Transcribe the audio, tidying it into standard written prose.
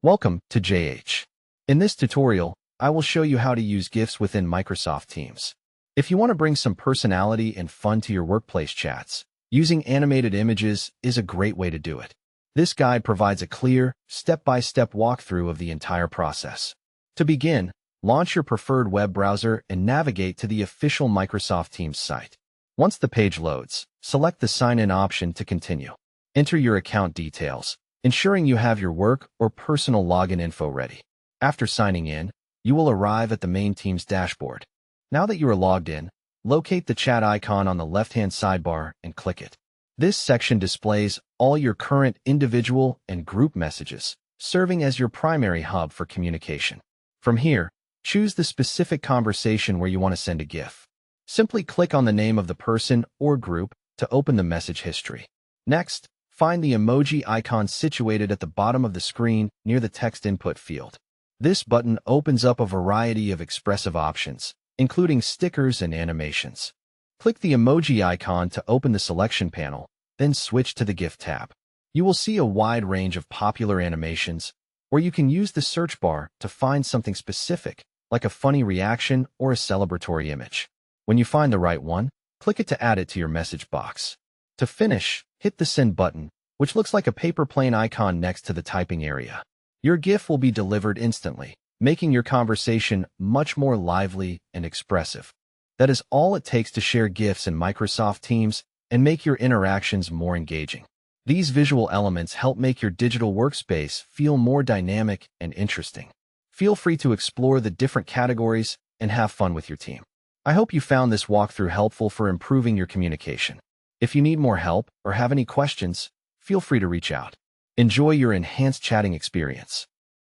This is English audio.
Welcome to JH. In this tutorial, I will show you how to use GIFs within Microsoft Teams. If you want to bring some personality and fun to your workplace chats, using animated images is a great way to do it. This guide provides a clear, step-by-step walkthrough of the entire process. To begin, launch your preferred web browser and navigate to the official Microsoft Teams site. Once the page loads, select the Sign In option to continue. Enter your account details, ensuring you have your work or personal login info ready. After signing in, you will arrive at the main Teams dashboard. Now that you are logged in, locate the chat icon on the left-hand sidebar and click it. This section displays all your current individual and group messages, serving as your primary hub for communication. From here, choose the specific conversation where you want to send a GIF. Simply click on the name of the person or group to open the message history. Next, find the emoji icon situated at the bottom of the screen near the text input field. This button opens up a variety of expressive options, including stickers and animations. Click the emoji icon to open the selection panel, then switch to the GIF tab. You will see a wide range of popular animations, where you can use the search bar to find something specific, like a funny reaction or a celebratory image. When you find the right one, click it to add it to your message box. To finish, hit the Send button, which looks like a paper plane icon next to the typing area. Your GIF will be delivered instantly, making your conversation much more lively and expressive. That is all it takes to share GIFs in Microsoft Teams and make your interactions more engaging. These visual elements help make your digital workspace feel more dynamic and interesting. Feel free to explore the different categories and have fun with your team. I hope you found this walkthrough helpful for improving your communication. If you need more help or have any questions, feel free to reach out. Enjoy your enhanced chatting experience.